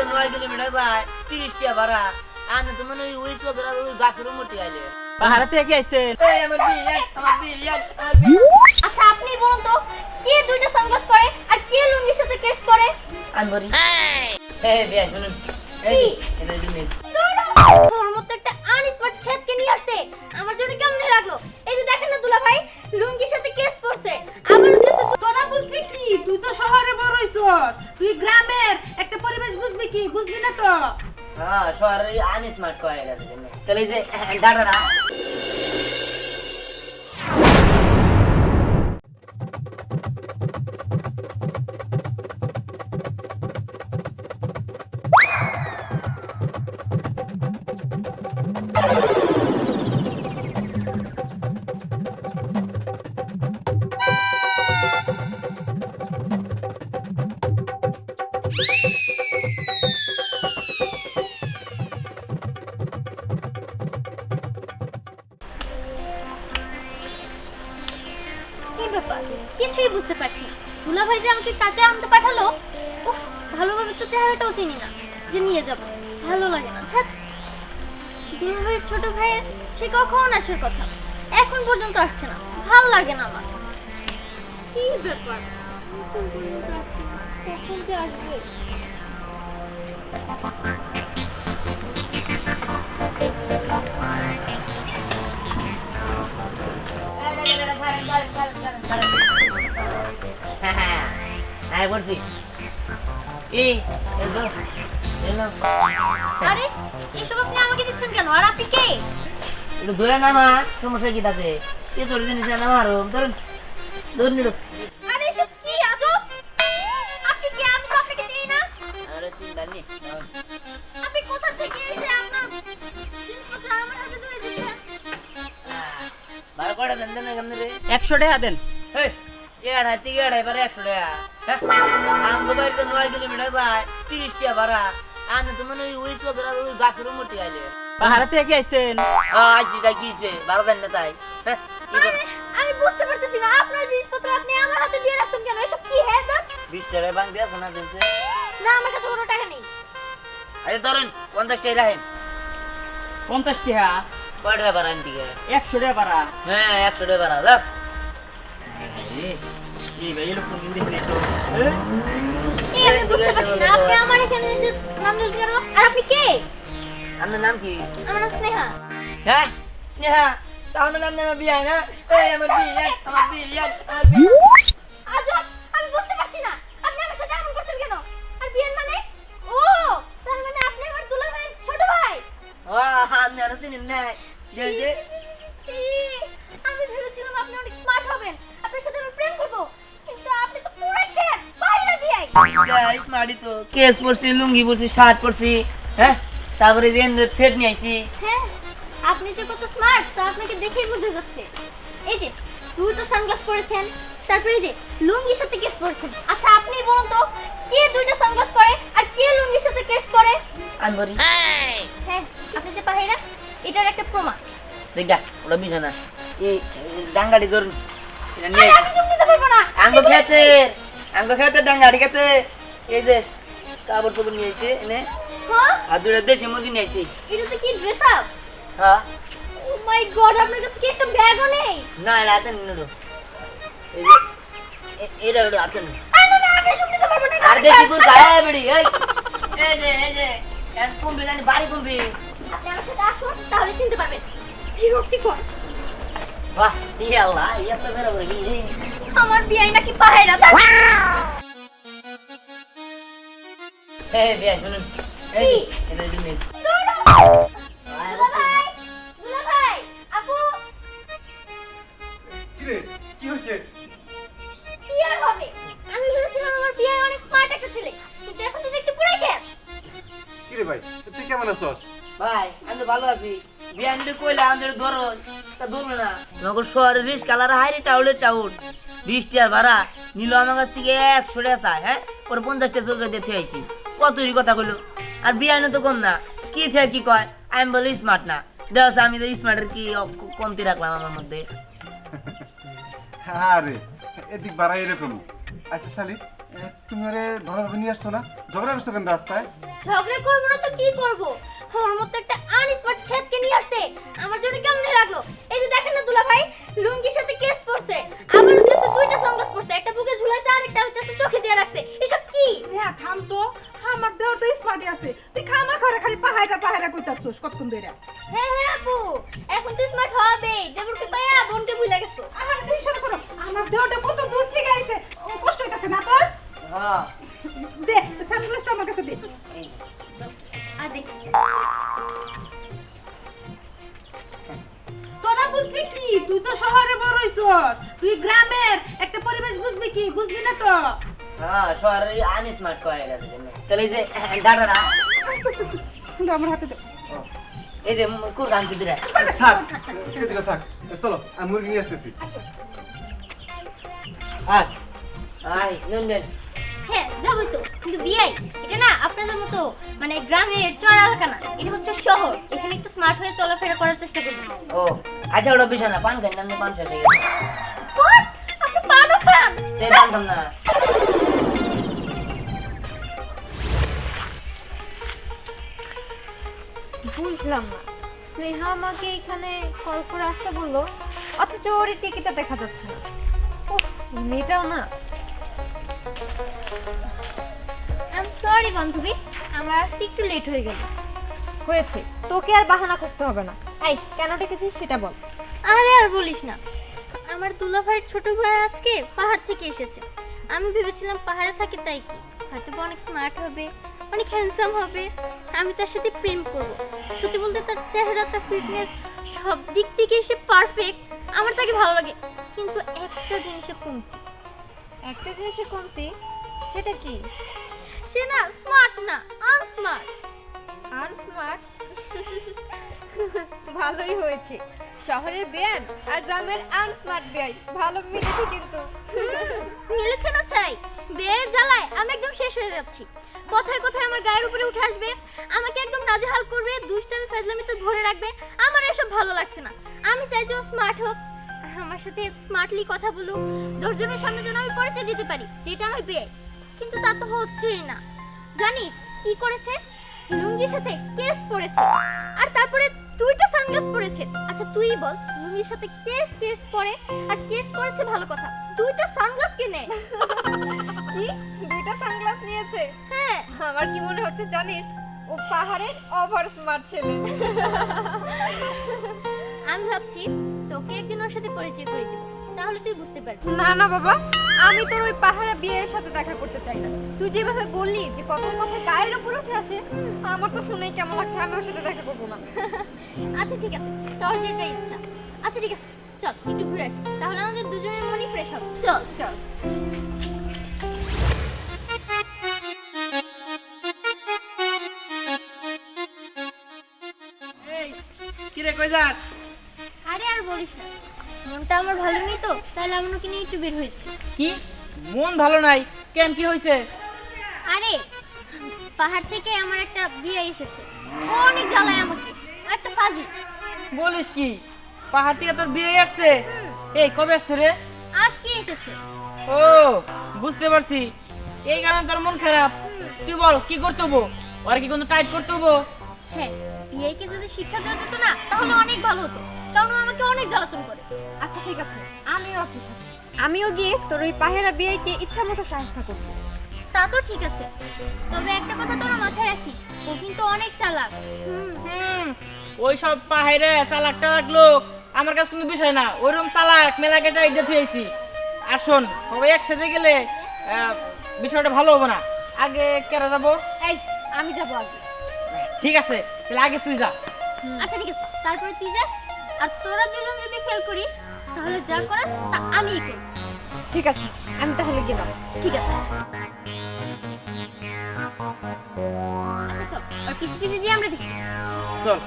বাড়িতে 9 কিলোমিটার যায় 30 টাকা ভাড়া। আমি তো মনে ওই চোখের আর ওই গাছের মধ্যে আইলে পাহাড় থেকে আইছেন? এই আমার বিরিয়ানি। আচ্ছা আপনি বলুন তো, কে দুইটা সানগ্লাস পরে আর কে লুঙ্গির সাথে কেস পরে? আমি বলি এই বিয়া শুনুন এই এটা দিন আমার মতো একটা আনস্মার্ট খেতকে নিয়ে আসছে, আমার জন্য কেমন লাগলো? এই যে দেখেন না দুলা ভাই, লুঙ্গির সাথে কেস পরছে, আমার কাছে তোরা বুঝবি কি? তুই তো শহরে বড় হইছস, তুই গ্রামের একটা পরিবেশ বুঝবি কি? বুঝবি না তো। হ্যাঁ শহরে আমি স্মার্ট কয়ে গেছে তাহলে এই যে ডাটারা কি ব্যাপার কিছুই বুঝতে পারছি না। দুলা ভাই যে আমাকে কাজে আনতে পাঠালো, উফ ভালোভাবে তো চেহারাটাও চিনি না যে নিয়ে যাব, ভালো লাগে না। ধ্যাৎ, দুলা ভাইয়ের ছোট ভাইয়ের সে কখন আসার কথা, এখন পর্যন্ত আসছে না, ভালো লাগে না আমার। কি ব্যাপার এখন পর্যন্ত আসছে না, কখন যে আসবে? হ্যাঁ বলছি এই আরে এসব আপনি আমাকে দিচ্ছেন কেন? আর আপনি কে? একটু ধরে নামা সমস্যা কি তাতে কে তোর জিনিস নামারো ধরুন ধরুন আরে এসব কি আজব? আপনি কে? আমি তো আপনাকে চিনি না। আরে চিন্তা নেই আপনি কোথা থেকে এসে আপনার জিনিসপত্র আমার হাতে ধরে দিচ্ছেন? বার করে দেন দেন কেমন রে 100 টাকা দেন। এই এড়াই থেকে এড়াই পারে 100 টাকা আমগো বাড়িতে 9 কিলোমিটার যায় 30 টাকা ভাড়া। আমি তো মনে ওই চোখের আর ওই গাছের মধ্যে আইলে পাহাড় থেকে আইছেন? আইছি তাই কিছে ভালো দেন না তাই আরে আমি বুঝতে পারতেছি না, আপনার জিনিসপত্র আপনি আমার হাতে দিয়ে রাখছেন কেন? এসব কি হ্যাঁ দাদা? 20 টাকা বাং দিয়েছ না দিনছে না আমার কাছে কোনো টাকা নেই। আরে ধরুন 50 টাকা রাখেন 50 টাকা? কয় টাকা ভাড়া দিকে 100 টাকা ভাড়া। হ্যাঁ 100 টাকা ভাড়া যাও এই ভাই এলো কোন দিন দিতে তো? এই আমি বুঝতে পারছি না, আপনি আমার এখানে এসে নাম লিখলেন কেন? আর আপনি কে? আপনার নাম কি? আমার নাম স্নেহা। হ্যাঁ স্নেহা তাহলে নাম নেমা বিয়া না এই আমার বিরিয়ানি আজব, আমি বুঝতে পারছি না আপনি আমার সাথে এমন করছেন কেন? আর বিয়ের মানে? ও তার মানে আপনি আমার দুলা ভাইয়ের ছোট ভাই? ও আমি আর চিনেন না যে যে ছি, আমি ভেবেছিলাম আপনি অনেক স্মার্ট হবেন, আপনার সাথে আমি প্রেম করব, কিন্তু আপনি তো পুরাই খেত বাইরে দিয়ে। গাইস মারি তো কেস পরছি লুঙ্গি পরছি শার্ট পরছি হ্যাঁ তারপরে যে সেট নিয়ে আইছি হ্যাঁ আপনি যে কত স্মার্ট তা আপনাকে দেখেই বোঝা যাচ্ছে। এই যে দুটো সানগ্লাস পরেছেন, তারপরে এই যে লুঙ্গির সাথে কেস পরেছেন। আচ্ছা আপনি বলুন তো, কে দুইটা সানগ্লাস পরে আর কে লুঙ্গির সাথে কেস পরে? আমি বলি হ্যাঁ আপনি যে পাহিরা, এটার একটা প্রমাণ। দেখা ওটা বিছানা এই ডাঙ্গাড়ি ধরুন এটা আরে নিয়ে আমি চুপ নিতে পারবো না। আঙ্গ খেতে ডাঙ্গাড়ি গেছে এই যে কাপড় চোপড় নিয়ে আইছে এনে হ্যাঁ আর দুটা দেশি মুরগি নিয়ে আইছি এটাতে কি ড্রেস আপ? হ্যাঁ ও মাই গড, আপনার কাছে কি একটা ব্যাগও নেই? না রাতে নিলো এই যে এটা ওটা আছে না আরে না না আমি চুপ নিতে পারবো না। আর দেশি পুর গায়ে বেড়ি এই যে এন কুম্বি জানি বাড়ি কুম্বি আপনি আমার সাথে আসুন তাহলে চিনতে পারবেন। বিরক্তিকর, বাহ ইয়া আল্লাহ ইয়া তো বের করে গেলি আমার বিয়াই নাকি পাহিরা। এই বিয়া শুনুন এই এটা দিন দুলা ভাই, দুলা ভাই, আপু কিরে কি হচ্ছে? কি আর হবে? আমি ভেবেছিলাম আমার বিয়াই অনেক স্মার্ট একটা ছেলে, কিন্তু এখন তো দেখছি পুরাই খেত। কিরে ভাই তুই কেমন আছস? ভাই আমি তো ভালো আছি বিয়া নিতে কইলা আমাদের ধরো তা ধরবে না নগর শহরে রিস কালার হাইরে টাউলের টাউন 20 টাকা ভাড়া নিল আমার কাছ থেকে 100 টাকা চাই হ্যাঁ পরে 50 টাকা চোখে দিয়ে আইছি কতই কথা কইলো আর বিয়া নিতে তো কম না কি থেকে কি কয় আমি বলি স্মার্ট না দেখ আমি তো স্মার্টের কি কমতি রাখলাম আমার মধ্যে আরে এদিক বাড়াই এরকম। আচ্ছা শালি তুমি আরে ধরাভাবে নিয়ে আসতো না, ঝগড়া করছো কেন রাস্তায়? ঝগড়া করবো না তো কি করবো? আমার মতো একটা আনস্মার্ট খ্যাতকে নিয়ে আসতে আমার জন্য কেমন লাগলো? এই যে দেখেন না দুলা ভাই, লুঙ্গির সাথে কেস পরছে, আবার হইতেছে দুইটা সানগ্লাস পরছে, একটা বুকে ঝুলাইছে আর একটা হইতেছে চোখে দিয়ে রাখছে। এসব কি? হ্যাঁ থাম তো, আমার দেহ তো স্মার্টই আছে, তুই খামা খরে খালি পাহাড়া কইতাছস কতক্ষণ ধরে। হ্যাঁ হ্যাঁ আপু, এখন তো স্মার্ট হবে, দেবরকে পায়া বোনকে ভুলে গেছো। আর তুই সরো, আমার দেহটা কত দূর থেকে আইছে, ও কষ্ট হইতাছে না তোর? হ্যাঁ দে সানগ্লাসটা আমার কাছে দে। আর দেখ, তোরা বুঝবি কি? তুই তো শহরে বড় হইছস, তুই গ্রামের একটা পরিবেশ বুঝবি কি? বুঝবি না তো? হ্যাঁ শহরে আনস্মার্ট কয় এর জন্য। তাহলে এই যে দাঁড়া না, আস্তে আস্তে আস্তে, দে আমার হাতে দে। ও, এই যে কুরবান দিরা থাক, এদিকে থাক। চলো, আমি মুরগি নিয়ে আসতেছি। আয়। আই নন্দন হ্যাঁ যাবই তো, কিন্তু বিয়াই এটা না আপনাদের মতো মানে গ্রামের চড়া এলাকা না, এটা হচ্ছে শহর। এখানে একটু স্মার্ট হয়ে চলাফেরা করার চেষ্টা করবেন। ও আচ্ছা ওটা বিষয় না, পান খাই না, পান শেষ হয়ে গেছে। হোয়াট? আপনি পানও খান? এই পান খাম না। বুঝলাম না, স্নেহা আমাকে এখানে কল করে আসতে বললো, অথচ ওর টিকিটটা দেখা যাচ্ছে না। উফ, মেয়েটাও না। আই এম সরি বান্ধবী, আমার আসতে একটু লেট হয়ে গেল। হয়েছে, তোকে আর বাহানা করতে হবে না। এই কেন ডেকেছিস সেটা বল। আরে আর বলিস না, আমার দুলা ভাইয়ের ছোট ভাই আজকে পাহাড় থেকে এসেছে। আমি ভেবেছিলাম পাহাড়ে থাকে তাই কি হয়তো বা অনেক স্মার্ট হবে, অনেক হ্যান্ডসাম হবে, আমি তার সাথে প্রেম করব। সত্যি বলতে তার চেহারা, তার ফিটনেস, সব দিক থেকে সে পারফেক্ট। আমার তাকে ভালো লাগে, কিন্তু একটা জিনিসে কমতি। একটা জিনিসের কমতি, সেটা কি? সে না স্মার্ট না, আনস্মার্ট। আনস্মার্ট? ভালোই হয়েছে, শহরের বেয়ান আর গ্রামের আনস্মার্ট বেয়াই ভালো মিলেছে কিন্তু। মিলেছে না চাই, বেয়ের জ্বালায় আমি একদম শেষ হয়ে যাচ্ছি। কথায় কথায় আমার গায়ের উপরে উঠে আসবে, আমাকে একদম নাজেহাল করবে, দুষ্টামি ফাজলামিতে ভরে রাখবে। আমার এসব ভালো লাগছে না। আমি চাই যে স্মার্ট হোক, আমার সাথে স্মার্টলি কথা বলুক, 10 জনের সামনে যেন আমি পরিচয় দিতে পারি যেটা আমি বিয়ে। কিন্তু তা তো হচ্ছেই না। জানিস কি করেছে? লুঙ্গির সাথে কেস পরেছে, আর তারপরে দুইটা সানগ্লাস পরেছে। আচ্ছা তুই বল, লুঙ্গির সাথে কে কেস পরে? আর কেস পরেছে ভালো কথা, দুইটা সানগ্লাস কিনে। কি, দুইটা সানগ্লাস নিয়েছে? হ্যাঁ, আমার কি মনে হচ্ছে জানিস, ও পাহাড়ের ওভার স্মার্ট ছেলে। আমি ভাবছি তোকে একদিন ওর সাথে পরিচয় করে দেব, তাহলে তুই বুঝতে পারবি। না না বাবা, আমি তোর ওই পাহাড়ে বিয়ের সাথে দেখা করতে চাই না। তুই যেভাবে বললি যে কত কথা গায়ের উপর উঠে আসে, আমার তো শুনেই কেমন লাগছে, আমি ওর সাথে দেখা করবো না। আচ্ছা ঠিক আছে, তোর যেটা ইচ্ছা। আচ্ছা ঠিক আছে, চল একটু ঘুরে আসি, তাহলে আমাদের দুজনের মনই ফ্রেশ হবে। চল চল। এই কিরে কই যাস? আরে আর বলিস না, মনটা আমার ভালো নেই তো, তাহলে আমি ওকে নিয়ে একটু বের হয়েছি। কি মন ভালো নাই কেন, কি হয়েছে? আরে পাহাড় থেকে আমার একটা বিয়ে এসেছে, ও অনেক জ্বালায় আমাকে, একটা ফাজি। বলিস কি, পাহাড় থেকে তোর বিয়ে আসছে? এই কবে আসছে রে? আজকে এসেছে। ও বুঝতে পারছি, এই কারণে তোর মন খারাপ। তুই বল কি করতে হবো? আর কি কোনো টাইট করতে হবো? হ্যাঁ, বিয়েকে যদি শিক্ষা দেওয়া যেত না তাহলে অনেক ভালো হতো, কারণ ও আমাকে অনেক জ্বালাতন করে। আচ্ছা ঠিক আছে, আমিও আছি সাথে। আমিও গিয়ে তোর ওই পাহাড়া বিয়েকে ইচ্ছা মতো সাহায্য করবো। তা তো ঠিক আছে, তবে একটা কথা তোরা মাথায় রাখিস, ও কিন্তু অনেক চালাক। ওই সব পাহাড়ে চালাক টালাক লোক আমার কাছে কোনো বিষয় না। ওইরকম চালাক মেলাকে টাইট দিয়ে থুয়েছি। আর শোন, সবাই একসাথে গেলে বিষয়টা ভালো হবে না। আগে কেরা যাবো? এই আমি যাবো আগে। ঠিক আছে, তাহলে আগে তুই যা। আচ্ছা ঠিক আছে, তারপরে তুই যাস। আর তোরা দুজন যদি ফেল করিস তাহলে যা করার তা আমিই করব। ঠিক আছে, আমি তাহলে গেলাম। ঠিক আছে, আচ্ছা চল, আর পিছে পিছে যে আমরা দেখি। চল।